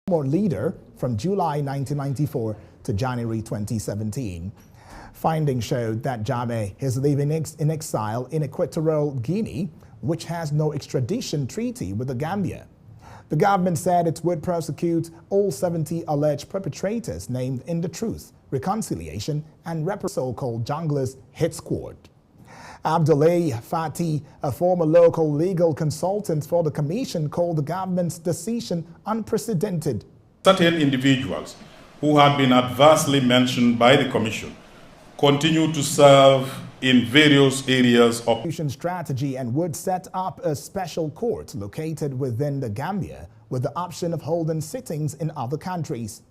former leader from July 1994 to January 2017. Findings showed that Jammeh is living in exile in Equatorial Guinea, which has no extradition treaty with the Gambia. The government said it would prosecute all 70 alleged perpetrators named in the Truth, Reconciliation and so-called Junglers Hit Squad. Abdoulaye Fati, a former local legal consultant for the commission, called the government's decision unprecedented. Certain individuals who had been adversely mentioned by the commission continue to serve in various areas of strategy and would set up a special court located within the Gambia with the option of holding sittings in other countries.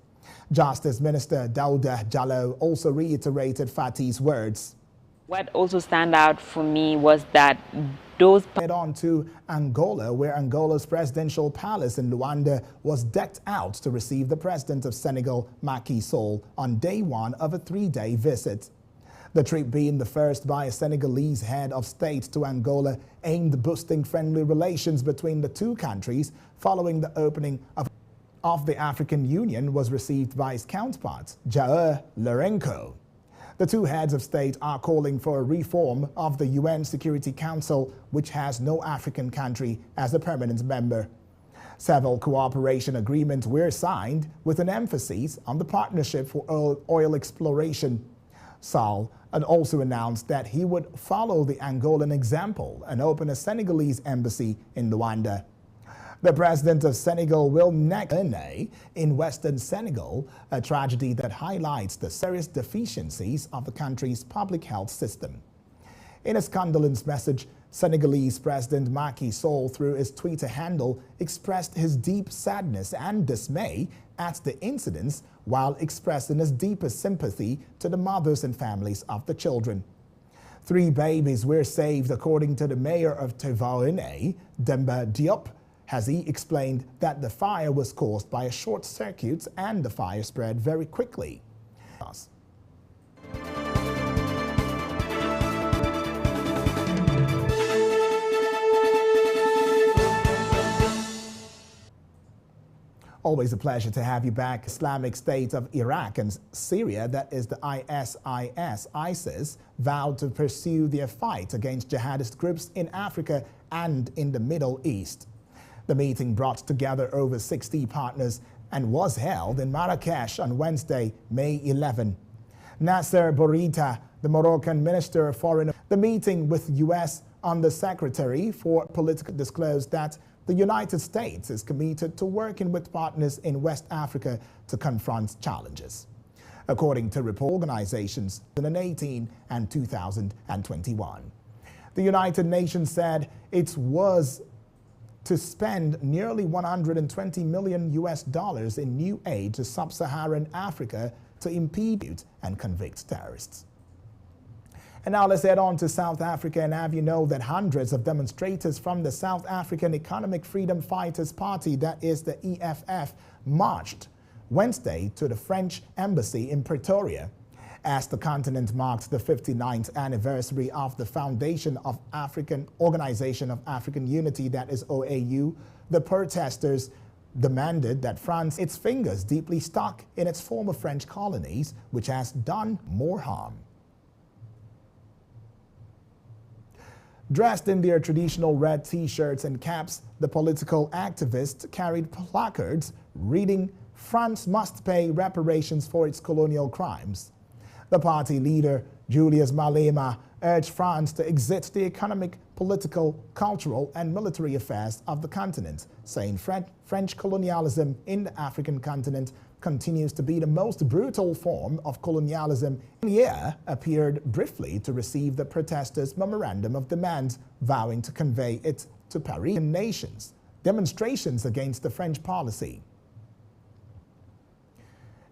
Justice Minister Dauda Jallow also reiterated Fati's words. What also stand out for me was that those head on to Angola, where Angola's presidential palace in Luanda was decked out to receive the president of Senegal, Macky Sall, on day one of a 3-day visit. The trip being the first by a Senegalese head of state to Angola, aimed at boosting friendly relations between the two countries following the opening of the African Union, was received by his counterpart, João Lourenço. The two heads of state are calling for a reform of the UN Security Council, which has no African country as a permanent member. Several cooperation agreements were signed with an emphasis on the partnership for oil exploration. Sall had also announced that he would follow the Angolan example and open a Senegalese embassy in Luanda. The president of Senegal will next in western Senegal, a tragedy that highlights the serious deficiencies of the country's public health system. In his condolence message, Senegalese President Macky Sall, through his Twitter handle, expressed his deep sadness and dismay at the incidents, while expressing his deepest sympathy to the mothers and families of the children. 3 babies were saved, according to the mayor of Tivaouane, Demba Diop, as he explained that the fire was caused by a short circuit and the fire spread very quickly. Always a pleasure to have you back. Islamic State of Iraq and Syria, that is the ISIS, vowed to pursue their fight against jihadist groups in Africa and in the Middle East. The meeting brought together over 60 partners and was held in Marrakesh on Wednesday, May 11. Nasser Bourita, the Moroccan Minister of Foreign Affairs, the meeting with U.S. Undersecretary for Political disclosed that the United States is committed to working with partners in West Africa to confront challenges, according to report organizations in 2018 and 2021. The United Nations said it was to spend nearly $120 million in new aid to sub-Saharan Africa to impede and convict terrorists. And now let's head on to South Africa and have you know that hundreds of demonstrators from the South African Economic Freedom Fighters Party, that is the EFF, marched Wednesday to the French embassy in Pretoria. As the continent marked the 59th anniversary of the foundation of Organization of African Unity, that is OAU, the protesters demanded that France its fingers deeply stuck in its former French colonies, which has done more harm. Dressed in their traditional red T-shirts and caps, the political activists carried placards reading, "France must pay reparations for its colonial crimes." The party leader, Julius Malema, urged France to exit the economic, political, cultural, and military affairs of the continent, saying French colonialism in the African continent continues to be the most brutal form of colonialism. Here appeared briefly to receive the protesters' memorandum of demand, vowing to convey it to Paris nations. Demonstrations against the French policy.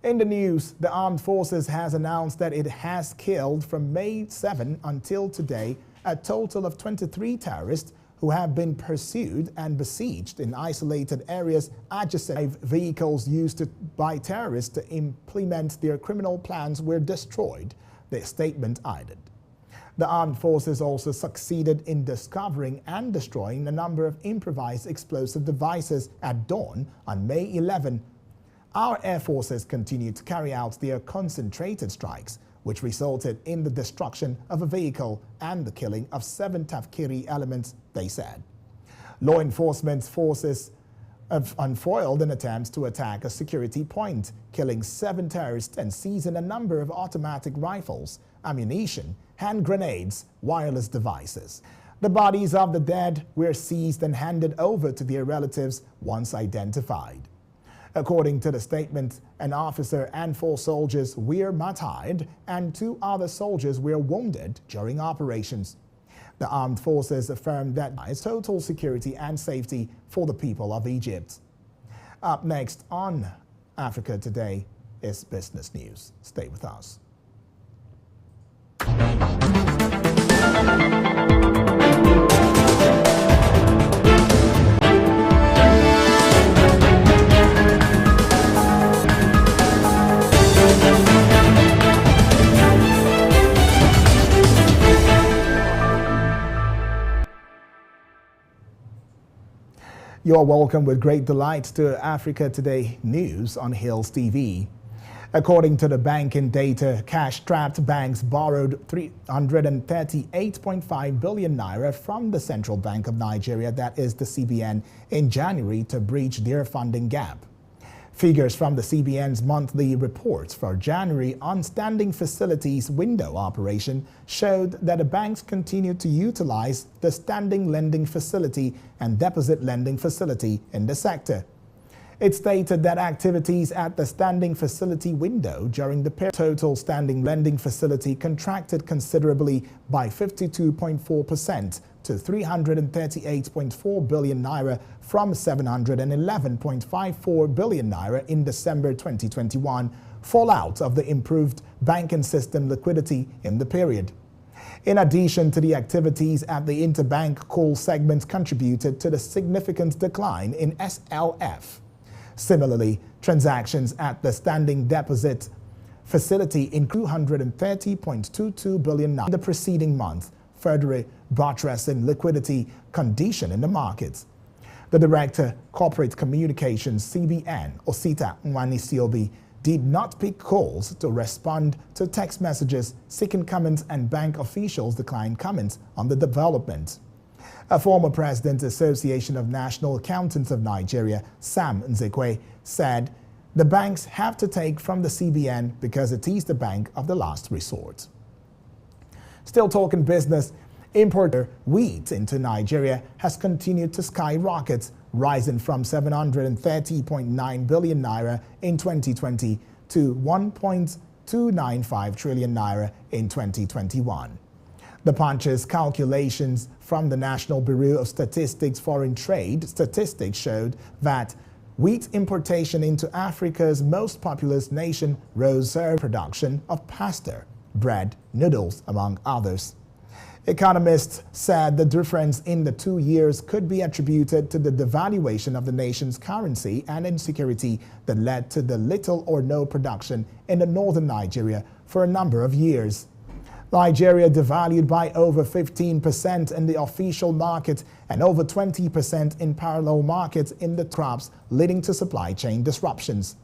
In the news, the armed forces has announced that it has killed from May 7 until today a total of 23 terrorists who have been pursued and besieged in isolated areas adjacent. Vehicles used by terrorists to implement their criminal plans were destroyed, the statement added. The armed forces also succeeded in discovering and destroying a number of improvised explosive devices at dawn on May 11. our air forces continued to carry out their concentrated strikes, which resulted in the destruction of a vehicle and the killing of 7 Tafkiri elements, they said. Law enforcement forces have unfoiled an attempt to attack a security point, killing 7 terrorists and seizing a number of automatic rifles, ammunition, hand grenades, wireless devices. The bodies of the dead were seized and handed over to their relatives once identified. According to the statement, an officer and 4 soldiers were martyred and 2 other soldiers were wounded during operations. The armed forces affirmed that there is total security and safety for the people of Egypt. Up next on Africa Today is business news. Stay with us. You're welcome with great delight to Africa Today News on Hills TV. According to the banking data, cash-strapped banks borrowed 338.5 billion naira from the Central Bank of Nigeria, that is the CBN, in January to breach their funding gap. Figures from the CBN's monthly reports for January on standing facilities window operation showed that the banks continued to utilize the standing lending facility and deposit lending facility in the sector. It stated that activities at the standing facility window during the period total standing lending facility contracted considerably by 52.4% to 338.4 billion naira from 711.54 billion naira in December 2021, fallout of the improved banking system liquidity in the period. In addition to the activities at the interbank call segment contributed to the significant decline in SLF. Similarly, transactions at the standing deposit facility in 230.22 billion in the preceding month, further buttressing liquidity condition in the markets. The Director, Corporate Communications, CBN, Osita Nwanisiobi, did not pick calls to respond to text messages seeking comments, and bank officials declined comments on the development. A former President, Association of National Accountants of Nigeria, Sam Nzekwe, said the banks have to take from the CBN because it is the bank of the last resort. Still talking business, importer wheat into Nigeria has continued to skyrocket, rising from 730.9 billion naira in 2020 to 1.295 trillion naira in 2021. The Punch's calculations from the National Bureau of Statistics Foreign Trade statistics showed that wheat importation into Africa's most populous nation rose production of pasta, bread, noodles, among others. Economists said the difference in the 2 years could be attributed to the devaluation of the nation's currency and insecurity that led to the little or no production in the northern Nigeria for a number of years. Nigeria devalued by over 15% in the official market and over 20% in parallel markets in the crops, leading to supply chain disruptions.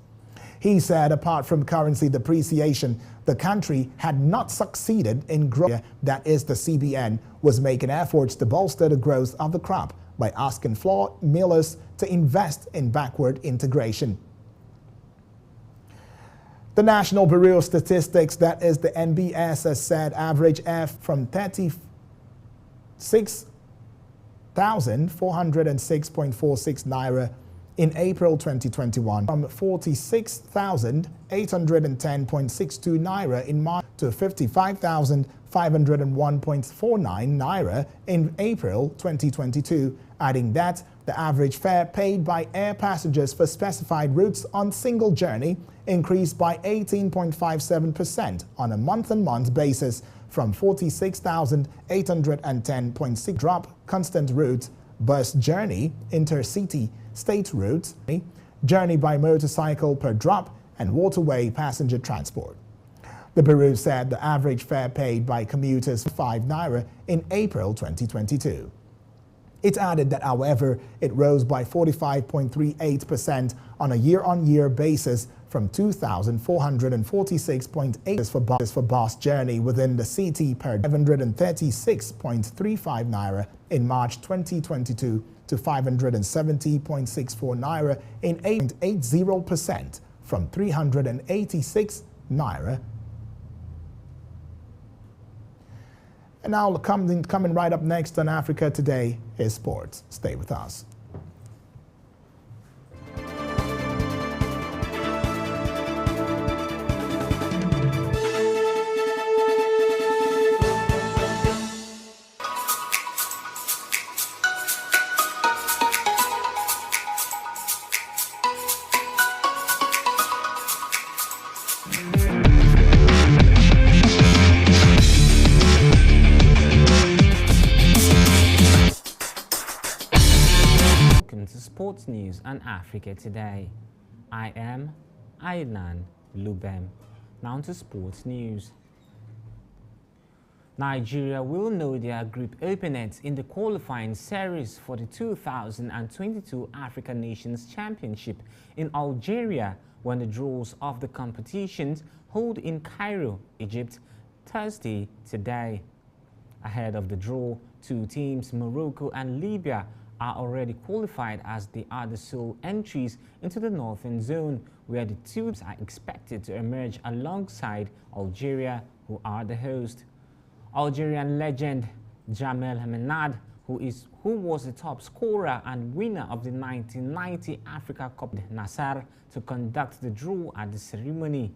He said apart from currency depreciation, the country had not succeeded in growth. That is, the CBN was making efforts to bolster the growth of the crop by asking flour millers to invest in backward integration. The National Bureau of Statistics, that is the NBS, has said average F from 36,406.46 naira in April 2021 from 46,810.62 naira in March to 55,501.49 naira in April 2022, adding that the average fare paid by air passengers for specified routes on single journey increased by 18.57% on a month-on-month basis from 46,810.6 drop constant routes, bus journey, intercity, state routes, journey by motorcycle per drop, and waterway passenger transport. The Bureau said the average fare paid by commuters was 5 naira in April 2022. It added that, however, it rose by 45.38% on a year-on-year basis from 2,446.8 for bus journey within the city per 536.35 naira in March 2022 to 570.64 naira in 8.80% from 386 naira. And now coming right up next on Africa Today is sports. Stay with us. Sports news on Africa Today. I am Aynan Lubem. Now to sports news. Nigeria will know their group opponents in the qualifying series for the 2022 African Nations Championship in Algeria when the draws of the competitions hold in Cairo, Egypt, Thursday today. Ahead of the draw, two teams, Morocco and Libya, are already qualified as they are the sole entries into the Northern Zone, where the two teams are expected to emerge alongside Algeria, who are the host. Algerian legend Jamel Menad, who was the top scorer and winner of the 1990 Africa Cup, Nasser, to conduct the draw at the ceremony.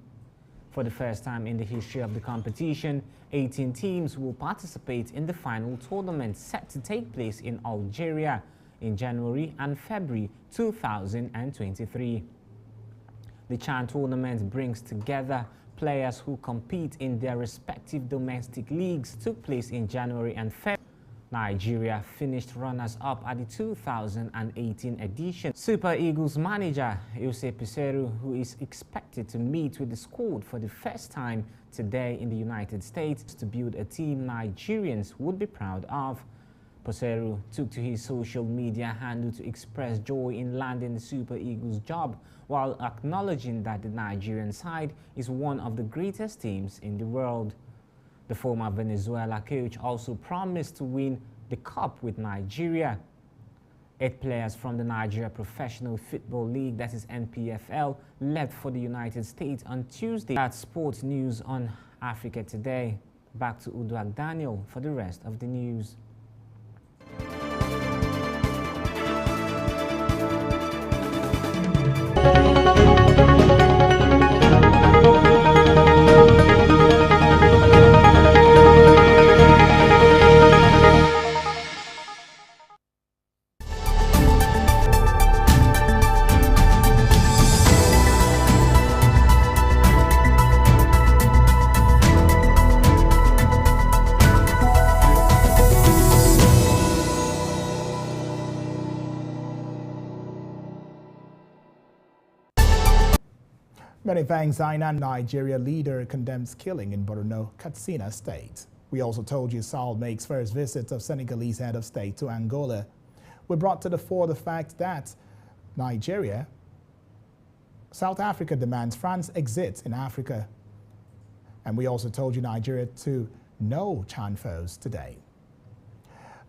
For the first time in the history of the competition, 18 teams will participate in the final tournament set to take place in Algeria in January and February 2023. The CHAN tournament brings together players who compete in their respective domestic leagues. Took place in January and February. Nigeria finished runners-up at the 2018 edition. Super Eagles manager Jose Peseiro, who is expected to meet with the squad for the first time today in the United States to build a team Nigerians would be proud of. Peseiro took to his social media handle to express joy in landing the Super Eagles job, while acknowledging that the Nigerian side is one of the greatest teams in the world. The former Venezuela coach also promised to win the cup with Nigeria. 8 players from the Nigeria Professional Football League, that is NPFL, left for the United States on Tuesday. That's sports news on Africa Today. Back to Uduak Daniel for the rest of the news. Many thanks, Aynan. Nigeria leader condemns killing in Borno, Katsina State. We also told you Sall makes first visit of Senegalese head of state to Angola. We brought to the fore the fact that South Africa demands France exit in Africa. And we also told you Nigeria to no CHAN foes today.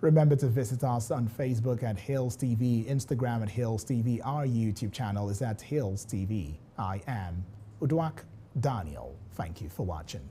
Remember to visit us on Facebook at Hills TV, Instagram at Hills TV. Our YouTube channel is at Hills TV. I am Uduak Daniel. Thank you for watching.